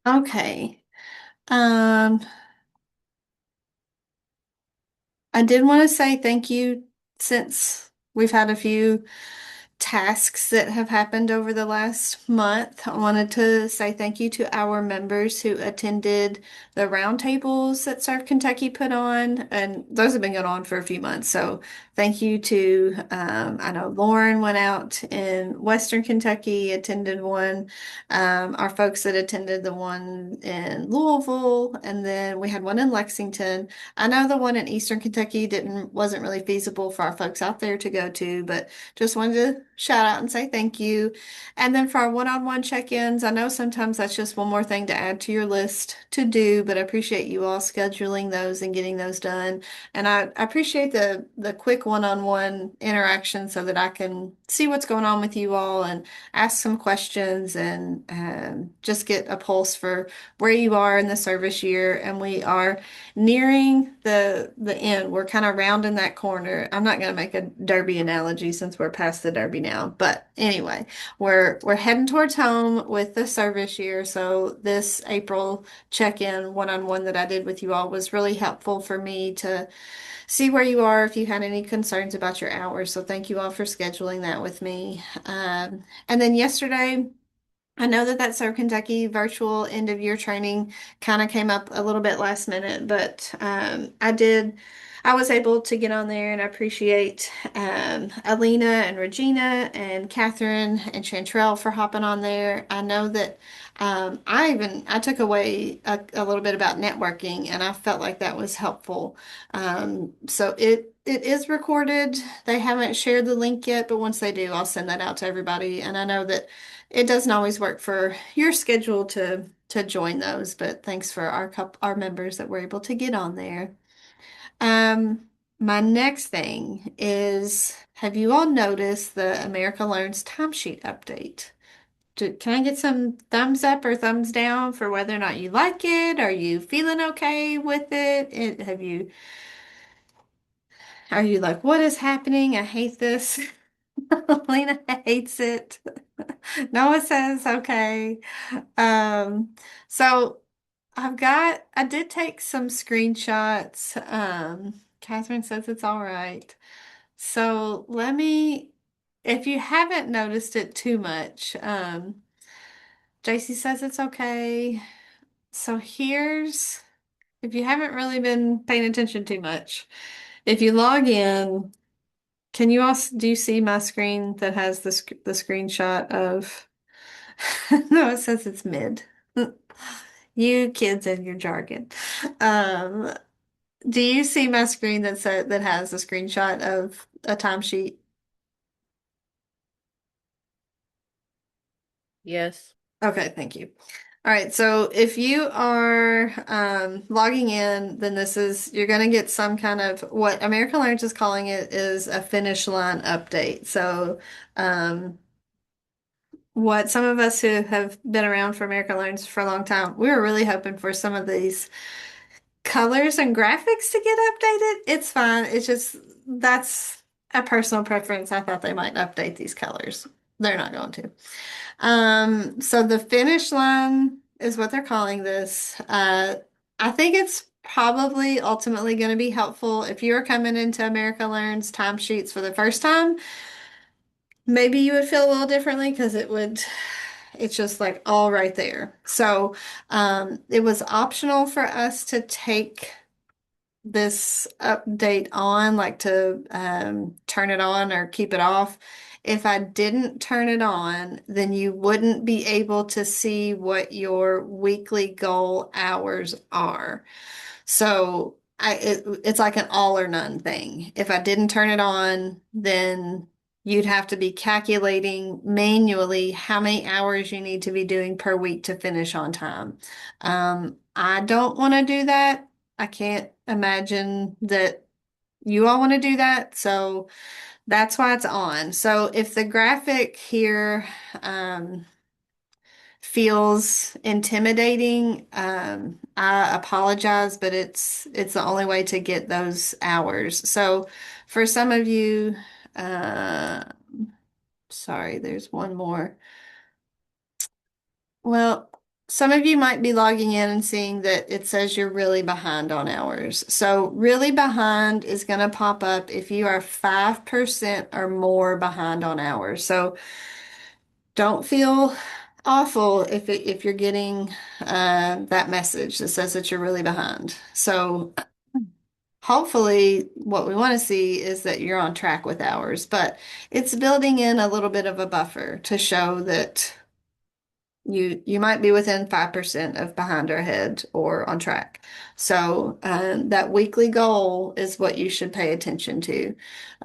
Okay. Um, I did want to say thank you since we've had a few tasks that have happened over the last month. I wanted to say thank you to our members who attended the roundtables that Serve Kentucky put on, and those have been going on for a few months. So thank you to, I know Lauren went out in Western Kentucky, attended one. Our folks that attended the one in Louisville, and then we had one in Lexington. I know the one in Eastern Kentucky wasn't really feasible for our folks out there to go to, but just wanted to shout out and say thank you. And then for our one-on-one check-ins, I know sometimes that's just one more thing to add to your list to do, but I appreciate you all scheduling those and getting those done. And I appreciate the quick one-on-one interaction so that I can see what's going on with you all and ask some questions and just get a pulse for where you are in the service year. And we are nearing the end. We're kind of rounding that corner. I'm not going to make a derby analogy since we're past the derby now, but anyway, we're heading towards home with the service year. So this April check-in one-on-one that I did with you all was really helpful for me to see where you are if you had any concerns about your hours. So thank you all for scheduling that with me. And then yesterday, I know that Serve Kentucky virtual end of year training kind of came up a little bit last minute, but I was able to get on there and I appreciate Alina and Regina and Catherine and Chantrell for hopping on there. I know that I took away a little bit about networking and I felt like that was helpful. So it is recorded. They haven't shared the link yet, but once they do, I'll send that out to everybody. And I know that it doesn't always work for your schedule to join those, but thanks for our members that were able to get on there. Um, my next thing is, have you all noticed the America Learns timesheet update? Can I get some thumbs up or thumbs down for whether or not you like it? Are you feeling okay with it? Are you like, what is happening? I hate this. Lena hates it. Noah says, okay. Um, so I did take some screenshots. Catherine says it's all right. So if you haven't noticed it too much, JC says it's okay. So if you haven't really been paying attention too much, if you log in, do you see my screen that has the screenshot of, no, it says it's mid. You kids and your jargon. Um, do you see my screen that has a screenshot of a timesheet? Yes. Okay, thank you. All right, so if you are logging in, then you're going to get some kind of what American Learns is calling it is a finish line update. So, um, what some of us who have been around for American Learns for a long time, we were really hoping for some of these colors and graphics to get updated. It's fine. It's just that's a personal preference. I thought they might update these colors. They're not going to. So the finish line is what they're calling this. I think it's probably ultimately going to be helpful if you're coming into America Learns timesheets for the first time. Maybe you would feel a little differently because it's just like all right there. So, it was optional for us to take this update on, like to turn it on or keep it off. If I didn't turn it on, then you wouldn't be able to see what your weekly goal hours are. So it's like an all or none thing. If I didn't turn it on, then you'd have to be calculating manually how many hours you need to be doing per week to finish on time. I don't want to do that. I can't imagine that you all want to do that. So that's why it's on. So if the graphic here, feels intimidating, I apologize, but it's the only way to get those hours. So for some of you, uh, sorry, there's one more. Well. some of you might be logging in and seeing that it says you're really behind on hours. So really behind is going to pop up if you are 5% or more behind on hours. So don't feel awful if you're getting that message that says that you're really behind. So hopefully what we want to see is that you're on track with hours, but it's building in a little bit of a buffer to show that you might be within 5% of behind or ahead or on track. So that weekly goal is what you should pay attention to.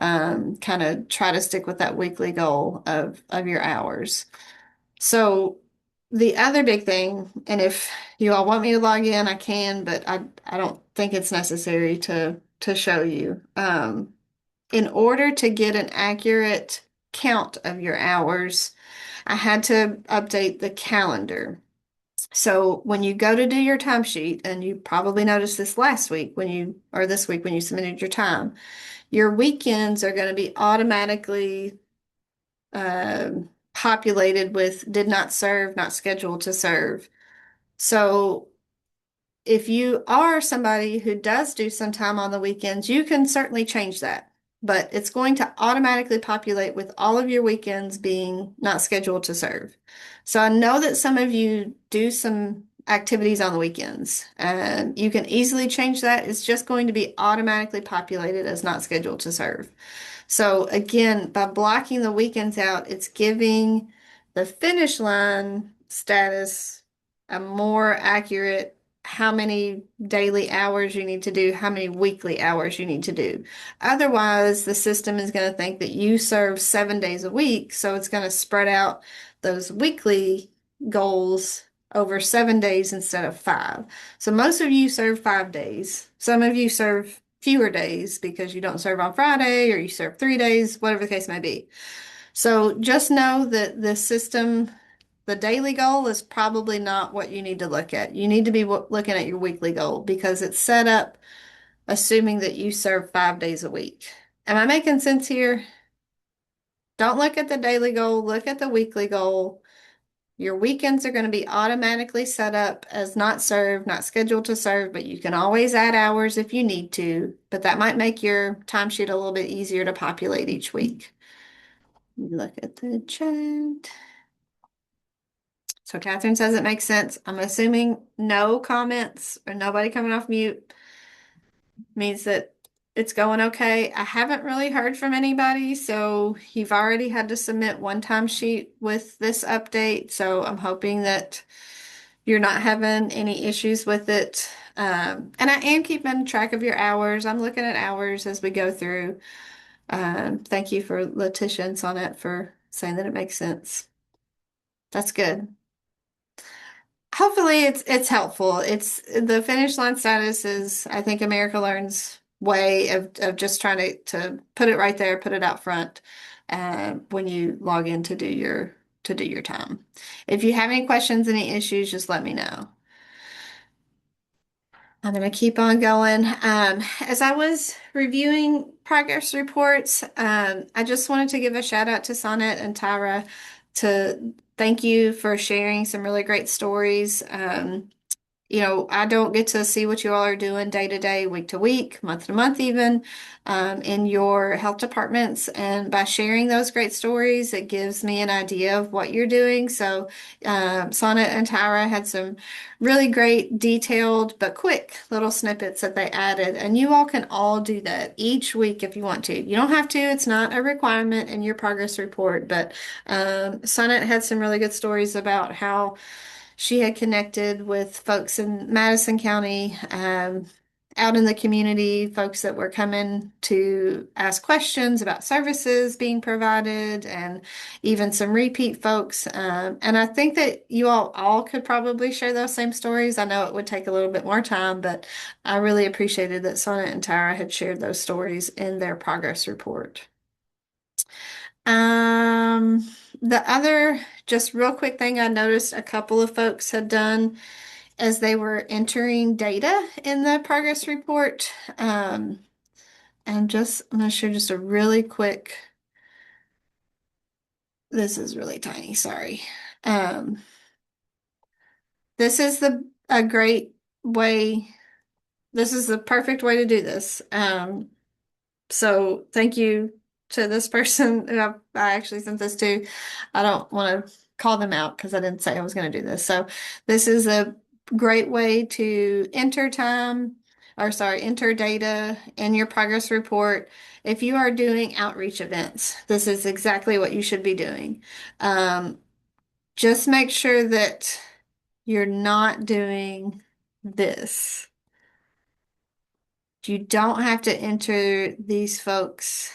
Kind of try to stick with that weekly goal of your hours. So the other big thing, and if you all want me to log in, I can, but I don't think it's necessary to show you. In order to get an accurate count of your hours, I had to update the calendar. So when you go to do your timesheet, and you probably noticed this last week when you, or this week when you submitted your time, your weekends are going to be automatically populated with did not serve, not scheduled to serve. So if you are somebody who does do some time on the weekends, you can certainly change that. But it's going to automatically populate with all of your weekends being not scheduled to serve. So I know that some of you do some activities on the weekends, and you can easily change that. It's just going to be automatically populated as not scheduled to serve. So again, by blocking the weekends out, it's giving the finish line status a more accurate how many daily hours you need to do, how many weekly hours you need to do. Otherwise, the system is going to think that you serve 7 days a week, so it's going to spread out those weekly goals over 7 days instead of five. So most of you serve 5 days. Some of you serve fewer days because you don't serve on Friday or you serve 3 days, whatever the case may be. So just know that the system, the daily goal is probably not what you need to look at. You need to be looking at your weekly goal because it's set up assuming that you serve 5 days a week. Am I making sense here? Don't look at the daily goal, look at the weekly goal. Your weekends are going to be automatically set up as not served, not scheduled to serve, but you can always add hours if you need to. But that might make your timesheet a little bit easier to populate each week. Look at the chat. So Catherine says it makes sense. I'm assuming no comments or nobody coming off mute means that it's going okay. I haven't really heard from anybody, so you've already had to submit one timesheet with this update. So I'm hoping that you're not having any issues with it. And I am keeping track of your hours. I'm looking at hours as we go through. Thank you for Letitia and Sonnet for saying that it makes sense. That's good. Hopefully it's helpful. It's the finish line status is, I think, America Learn's way of just trying to put it right there, put it out front when you log in to do your time. If you have any questions, any issues, just let me know. I'm going to keep on going. As I was reviewing progress reports, I just wanted to give a shout out to Sonnet and Tyra to thank you for sharing some really great stories. I don't get to see what you all are doing day to day, week to week, month to month, even in your health departments. And by sharing those great stories, it gives me an idea of what you're doing. So, Sonnet and Tyra had some really great, detailed, but quick little snippets that they added. And you all can all do that each week if you want to. You don't have to, it's not a requirement in your progress report, but Sonnet had some really good stories about how she had connected with folks in Madison County, out in the community, folks that were coming to ask questions about services being provided, and even some repeat folks. And I think that you all could probably share those same stories. I know it would take a little bit more time, but I really appreciated that Sonnet and Tyra had shared those stories in their progress report. Um, the other just real quick thing I noticed a couple of folks had done as they were entering data in the progress report. And I'm going to share just a really quick, this is really tiny, sorry. Um, This is a great way. This is the perfect way to do this. So thank you to this person who I actually sent this to. I don't want to call them out because I didn't say I was going to do this. So this is a great way to enter time, or sorry, enter data in your progress report. If you are doing outreach events, this is exactly what you should be doing. Um, just make sure that you're not doing this. You don't have to enter these folks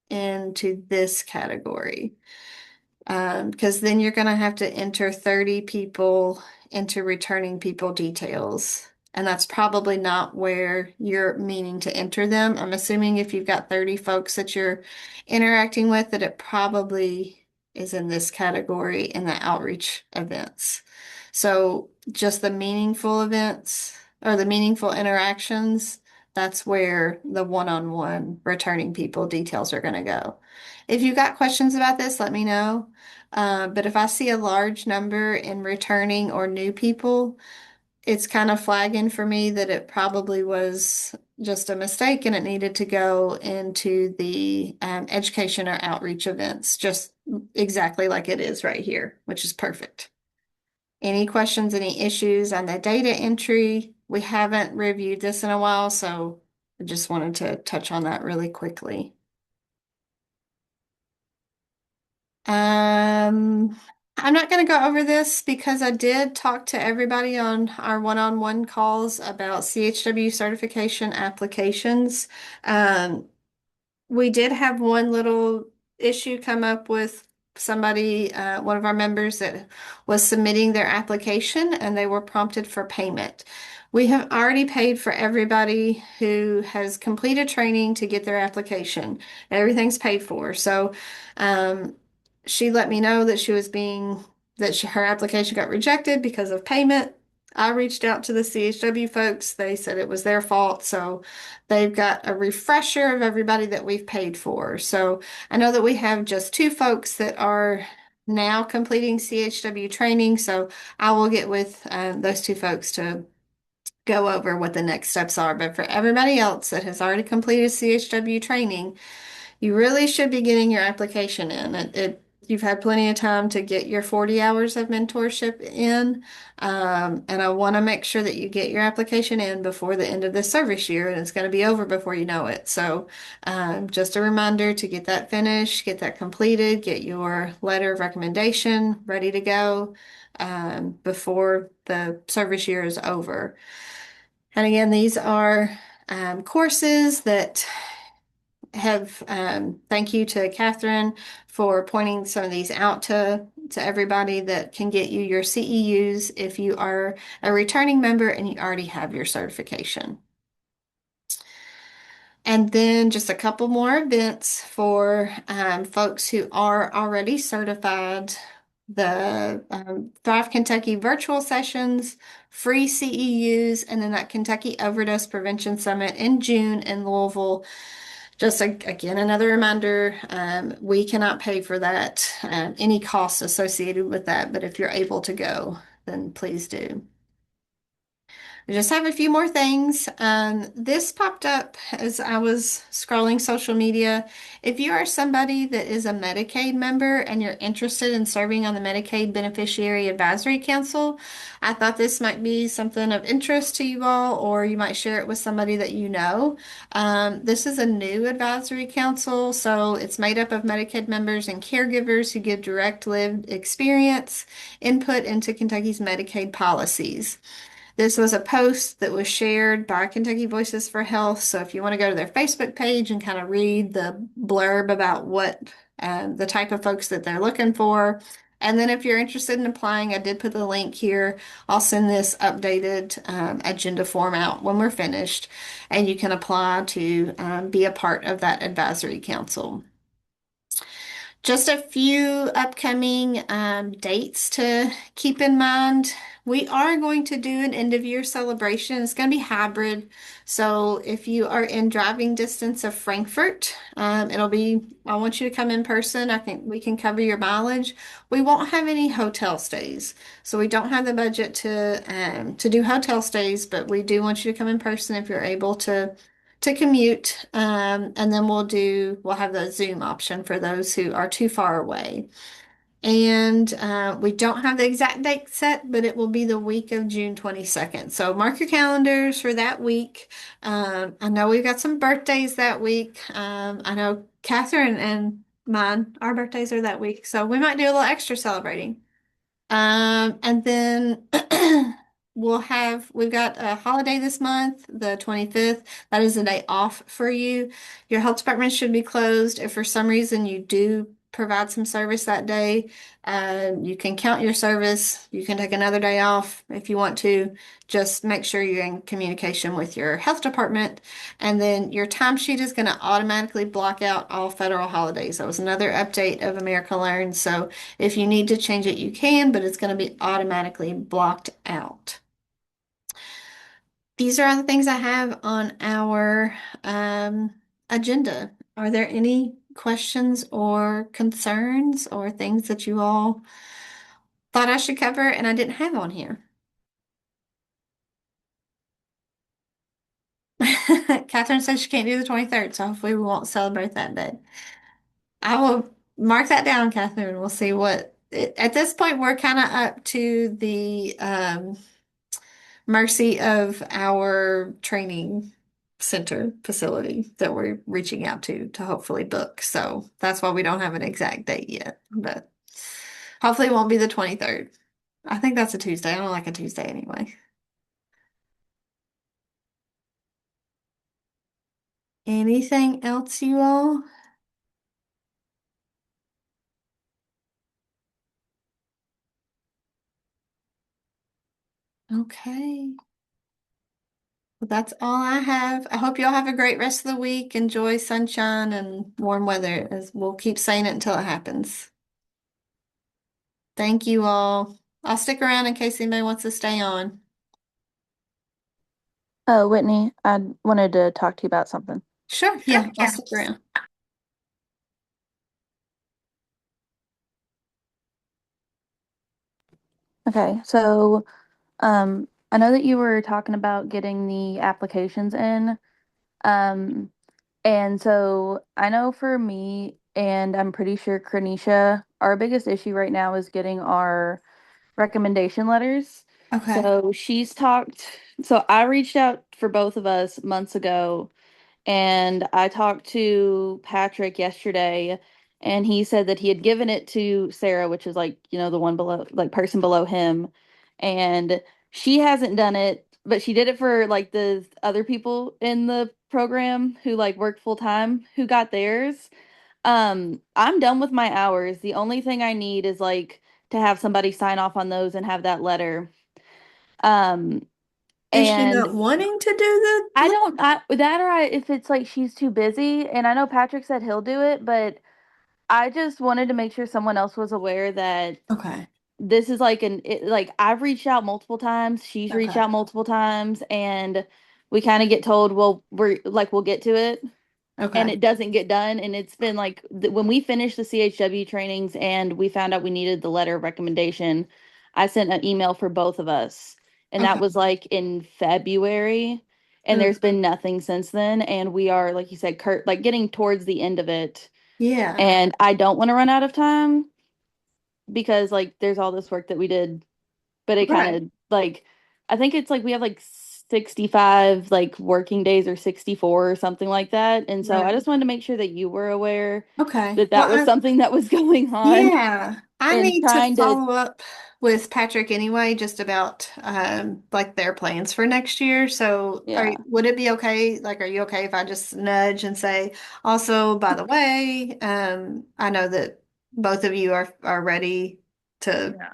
into this category. Because then you're going to have to enter 30 people into returning people details. And that's probably not where you're meaning to enter them. I'm assuming if you've got 30 folks that you're interacting with, that it probably is in this category in the outreach events. So just the meaningful events or the meaningful interactions, that's where the one-on-one returning people details are going to go. If you've got questions about this, let me know. But if I see a large number in returning or new people, it's kind of flagging for me that it probably was just a mistake and it needed to go into the education or outreach events, just exactly like it is right here, which is perfect. Any questions, any issues on the data entry? We haven't reviewed this in a while, so I just wanted to touch on that really quickly. Um, I'm not going to go over this because I did talk to everybody on our one-on-one calls about CHW certification applications. Um, we did have one little issue come up with somebody, one of our members that was submitting their application and they were prompted for payment. We have already paid for everybody who has completed training to get their application. Everything's paid for. So, she let me know that her application got rejected because of payment. I reached out to the CHW folks. They said it was their fault. So they've got a refresher of everybody that we've paid for. So I know that we have just two folks that are now completing CHW training. So I will get with those two folks to go over what the next steps are. But for everybody else that has already completed CHW training, you really should be getting your application in. You've had plenty of time to get your 40 hours of mentorship in. And I want to make sure that you get your application in before the end of this service year, and it's going to be over before you know it. So, just a reminder to get that finished, get that completed, get your letter of recommendation ready to go, before the service year is over. And again, these are courses that have thank you to Catherine for pointing some of these out to everybody that can get you your CEUs if you are a returning member and you already have your certification. And then just a couple more events for folks who are already certified. The Thrive Kentucky virtual sessions, free CEUs, and then that Kentucky Overdose Prevention Summit in June in Louisville. Just again, another reminder, we cannot pay for that, any costs associated with that, but if you're able to go, then please do. I just have a few more things. This popped up as I was scrolling social media. If you are somebody that is a Medicaid member and you're interested in serving on the Medicaid Beneficiary Advisory Council, I thought this might be something of interest to you all, or you might share it with somebody that you know. This is a new advisory council, so it's made up of Medicaid members and caregivers who give direct lived experience, input into Kentucky's Medicaid policies. This was a post that was shared by Kentucky Voices for Health. So if you want to go to their Facebook page and kind of read the blurb about what the type of folks that they're looking for. And then if you're interested in applying, I did put the link here. I'll send this updated agenda form out when we're finished, and you can apply to be a part of that advisory council. Just a few upcoming dates to keep in mind. We are going to do an end of year celebration. It's going to be hybrid. So if you are in driving distance of Frankfurt, I want you to come in person. We can cover your mileage. We won't have any hotel stays. So we don't have the budget to do hotel stays, but we do want you to come in person if you're able to commute. And then we'll have the Zoom option for those who are too far away. And we don't have the exact date set, but it will be the week of June 22nd. So mark your calendars for that week. I know we've got some birthdays that week. I know Catherine and mine, our birthdays are that week. So we might do a little extra celebrating. And then we've got a holiday this month, the 25th. That is a day off for you. Your health department should be closed. If for some reason you do provide some service that day, you can count your service. You can take another day off if you want to. Just make sure you're in communication with your health department. And then your timesheet is going to automatically block out all federal holidays. That was another update of America Learn. So if you need to change it, you can, but it's going to be automatically blocked out. These are all the things I have on our agenda. Are there any questions or concerns or things that you all thought I should cover and I didn't have on here? Catherine says she can't do the 23rd, so hopefully we won't celebrate that day. I will mark that down, Catherine. We'll see at this point, we're kind of up to the mercy of our training center facility that we're reaching out to hopefully book. So that's why we don't have an exact date yet, but hopefully it won't be the 23rd. I think that's a Tuesday. I don't like a Tuesday anyway. Anything else, you all? Okay. Well, that's all I have. I hope you all have a great rest of the week. Enjoy sunshine and warm weather, as we'll keep saying it until it happens. Thank you all. I'll stick around in case anybody wants to stay on. Whitney, I wanted to talk to you about something. Sure, yeah, I'll stick around. Okay, so I know that you were talking about getting the applications in. Um, and so I know for me, and I'm pretty sure Kranisha, our biggest issue right now is getting our recommendation letters. Okay, So so I reached out for both of us months ago. And I talked to Patrick yesterday, and he said that he had given it to Sarah, which is like, the one below, like person below him. And she hasn't done it, but she did it for like the other people in the program who like work full time who got theirs. I'm done with my hours. The only thing I need is like to have somebody sign off on those and have that letter. Um, is she and not wanting to do I the? don't I that or if it's like she's too busy, and I know Patrick said he'll do it, but I just wanted to make sure someone else was aware that Okay, this is like like I've reached out multiple times, she's reached okay, out multiple times, and we kind of get told, well, we'll get to it, and okay, it doesn't get done. And it's been like when we finished the CHW trainings and we found out we needed the letter of recommendation, I sent an email for both of us. And that okay. was like in February. And Mm, there's been nothing since then. And we are, like you said, Kurt, like getting towards the end of it. yeah, And I don't want to run out of time because like there's all this work that we did, but it kind right, of like I think it's like we have like 65 like working days or 64 or something like that. And so I right. just wanted to make sure that you were aware Okay. that that was something that was going on Yeah, I and need to trying to follow up with Patrick anyway, just about like their plans for next year. So, yeah. would it be okay? Like, are you okay if I just nudge and say, also, by the way, I know that both of you are ready to Yeah.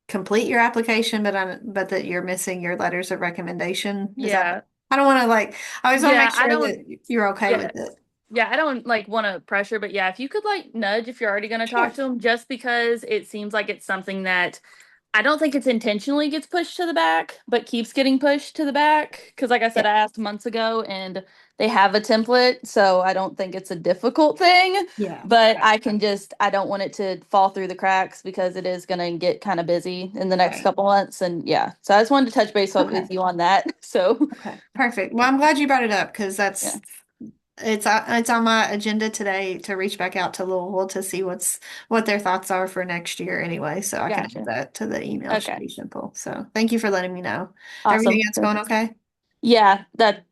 complete your application, but that you're missing your letters of recommendation. Is that? Yeah. I don't want to like. I always want to Yeah, make I sure don't that you're okay yeah. with it. Yeah, I don't like want to pressure, but yeah, if you could like nudge if you're already going to talk Sure. to them just because it seems like it's something that I don't think it's intentionally gets pushed to the back, but keeps getting pushed to the back. Because, like I said, Yeah. I asked months ago and they have a template. So I don't think it's a difficult thing. Yeah. But Right. I can just, I don't want it to fall through the cracks because it is going to get kind of busy in the next Right. couple months. And yeah, so I just wanted to touch base Okay. with you on that. So Okay. Perfect. Well, I'm glad you brought it up because yeah, it's on my agenda today to reach back out to Louisville to see what their thoughts are for next year anyway. So I can add gotcha. that to the email. Should Okay, be simple. So thank you for letting me know. Everything awesome. else going okay? Yeah, that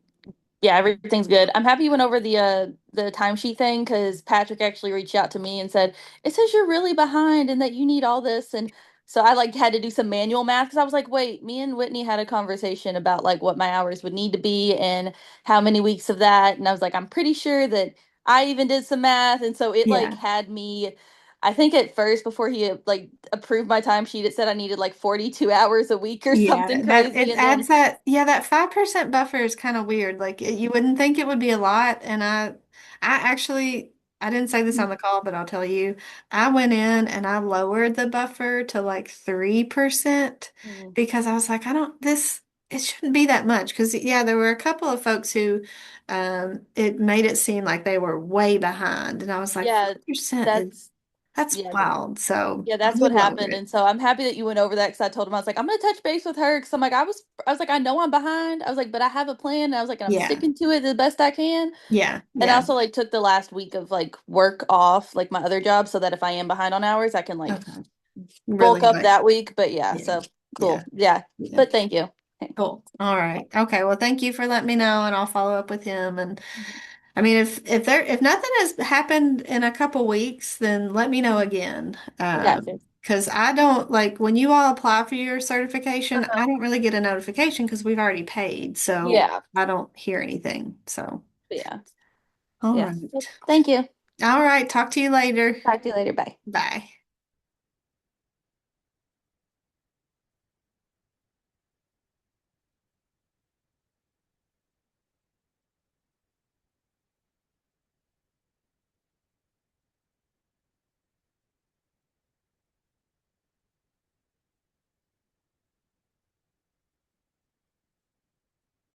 Yeah, everything's good. I'm happy you went over the timesheet thing because Patrick actually reached out to me and said, "It says you're really behind and that you need all this." And so I like had to do some manual math because I was like, "Wait, me and Whitney had a conversation about like what my hours would need to be and how many weeks of that." And I was like, "I'm pretty sure that I even did some math." And so it like Yeah. had me I think at first before he like approved my timesheet, it said I needed like 42 hours a week or Yeah, something that crazy. it And then adds that. Yeah, that 5% buffer is kind of weird. Like you wouldn't think it would be a lot, and I actually, I didn't say this on the call, but I'll tell you, I went in and I lowered the buffer to like 3% Mhm. because I was like, I don't this. It shouldn't be that much because yeah, there were a couple of folks who, it made it seem like they were way behind, and I was like, Yeah, 5% is that's that's yeah, wild. So yeah, I that's did what lower happened. it. And so I'm happy that you went over that because I told him I was like, I'm gonna touch base with her because I was like, I know I'm behind. I was like, but I have a plan. And I was like, and I'm Yeah, sticking to it the best I can. yeah, And I yeah. also like took the last week of like work off, like my other job, so that if I am behind on hours, I can like Okay. bulk Really up like, that week. But yeah, yeah, so yeah, cool. Yeah. yeah. But thank you. Okay. Cool. All right. Okay. Well, thank you for letting me know, and I'll follow up with him. And I mean, if nothing has happened in a couple weeks, then let me know again. Gotcha. Because I don't like when you all apply for your certification, Uh-huh. I don't really get a notification because we've already paid, so Yeah. I don't hear anything. So, But yeah. all Yeah. right. Thank you. All right. Talk to you later. Talk to you later. Bye. Bye.